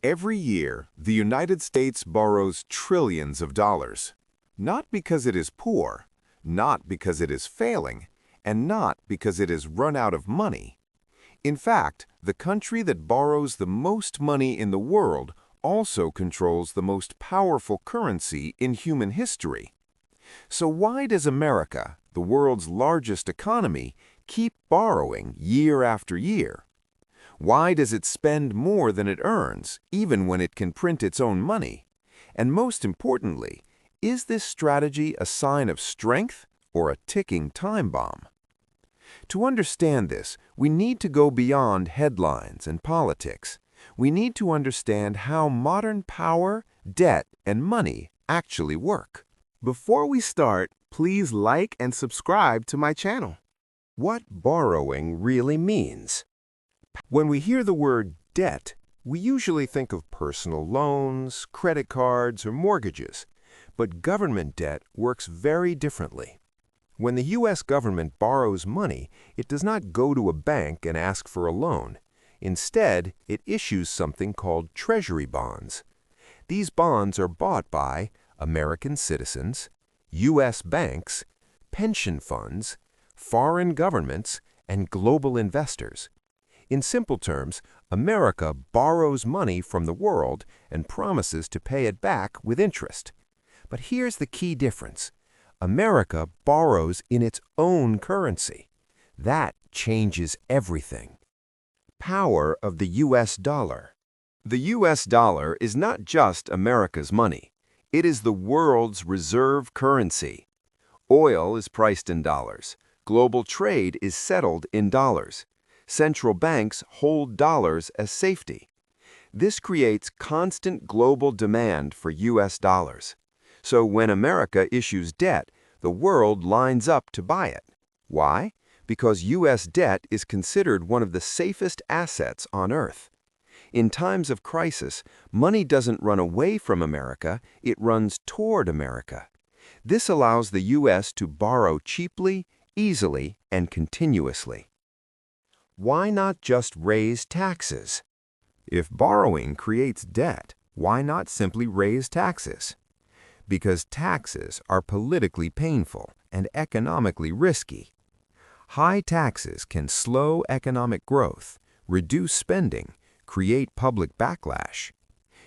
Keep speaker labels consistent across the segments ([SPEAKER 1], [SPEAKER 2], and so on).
[SPEAKER 1] Every year, the United States borrows trillions of dollars. Not because it is poor, not because it is failing, and not because it has run out of money. In fact, the country that borrows the most money in the world also controls the most powerful currency in human history. So why does America, the world's largest economy, keep borrowing year after year? Why does it spend more than it earns, even when it can print its own money? And most importantly, is this strategy a sign of strength or a ticking time bomb? To understand this, we need to go beyond headlines and politics. We need to understand how modern power, debt, and money actually work.
[SPEAKER 2] Before we start, please like and subscribe to my channel.
[SPEAKER 3] What borrowing really means. When we hear the word debt, we usually think of personal loans, credit cards, or mortgages. But government debt works very differently. When the U.S. government borrows money, it does not go to a bank and ask for a loan. Instead, it issues something called treasury bonds. These bonds are bought by American citizens, U.S. banks, pension funds, foreign governments, and global investors. In simple terms, America borrows money from the world and promises to pay it back with interest. But here's the key difference. America borrows in its own currency. That changes everything. Power of the U.S. dollar. The U.S. dollar is not just America's money. It is the world's reserve currency. Oil is priced in dollars. Global trade is settled in dollars. Central banks hold dollars as safety. This creates constant global demand for U.S. dollars. So when America issues debt, the world lines up to buy it. Why? Because U.S. debt is considered one of the safest assets on Earth. In times of crisis, money doesn't run away from America, it runs toward America. This allows the U.S. to borrow cheaply, easily, and continuously. Why not just raise taxes? If borrowing creates debt, why not simply raise taxes? Because taxes are politically painful and economically risky. High taxes can slow economic growth, reduce spending, create public backlash.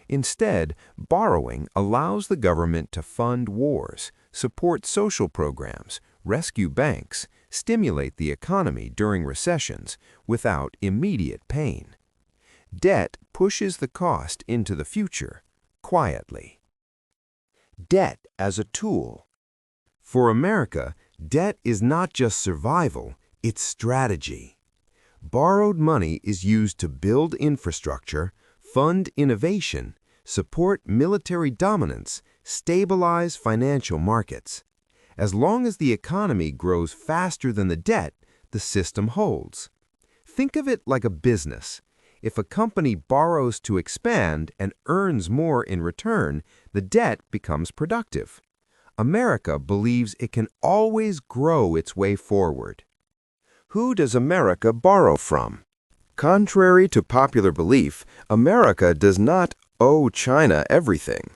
[SPEAKER 3] Instead, borrowing allows the government to fund wars, support social programs, rescue banks, stimulate the economy during recessions without immediate pain. Debt pushes the cost into the future, quietly. Debt as a tool. For America, debt is not just survival, it's strategy. Borrowed money is used to build infrastructure, fund innovation, support military dominance, stabilize financial markets. As long as the economy grows faster than the debt, the system holds. Think of it like a business. If a company borrows to expand and earns more in return, the debt becomes productive. America believes it can always grow its way forward. Who does America borrow from? Contrary to popular belief, America does not owe China everything.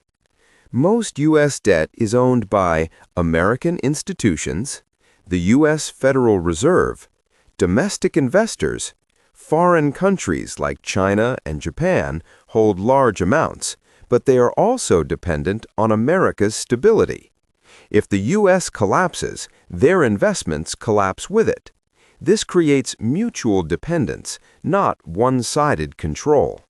[SPEAKER 3] Most U.S. debt is owned by American institutions, the U.S. Federal Reserve, domestic investors. Foreign countries like China and Japan hold large amounts, but they are also dependent on America's stability. If the U.S. collapses, their investments collapse with it. This creates mutual dependence, not one-sided control.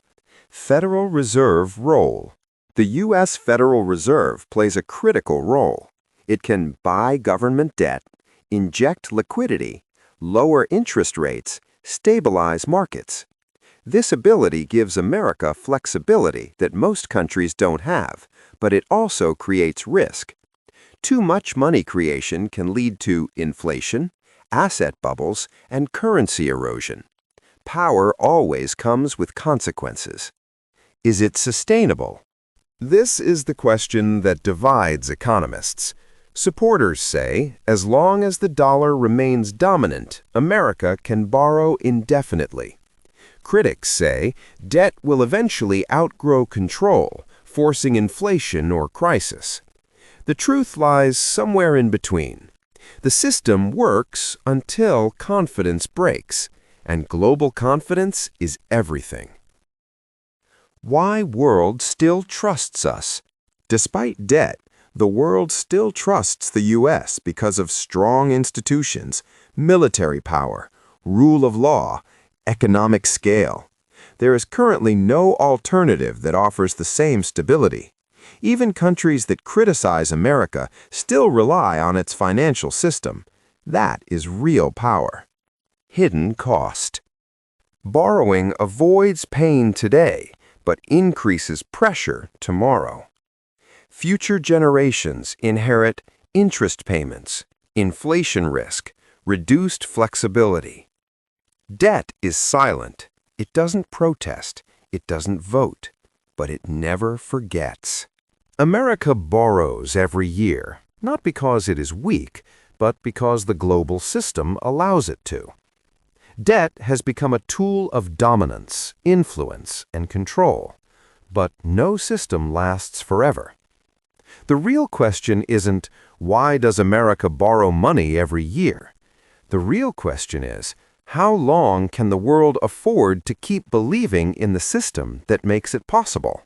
[SPEAKER 3] Federal Reserve role. The U.S. Federal Reserve plays a critical role. It can buy government debt, inject liquidity, lower interest rates, stabilize markets. This ability gives America flexibility that most countries don't have, but it also creates risk. Too much money creation can lead to inflation, asset bubbles, and currency erosion. Power always comes with consequences. Is it sustainable? This is the question that divides economists. Supporters say, as long as the dollar remains dominant, America can borrow indefinitely. Critics say debt will eventually outgrow control, forcing inflation or crisis. The truth lies somewhere in between. The system works until confidence breaks, and global confidence is everything. Why world still trusts us? Despite debt, the world still trusts the U.S. because of strong institutions, military power, rule of law, economic scale. There is currently no alternative that offers the same stability. Even countries that criticize America still rely on its financial system. That is real power. Hidden cost. Borrowing avoids pain today, but increases pressure tomorrow. Future generations inherit interest payments, inflation risk, reduced flexibility. Debt is silent. It doesn't protest. It doesn't vote. But it never forgets. America borrows every year, not because it is weak, but because the global system allows it to. Debt has become a tool of dominance, influence, and control. But no system lasts forever. The real question isn't, why does America borrow money every year? The real question is, how long can the world afford to keep believing in the system that makes it possible?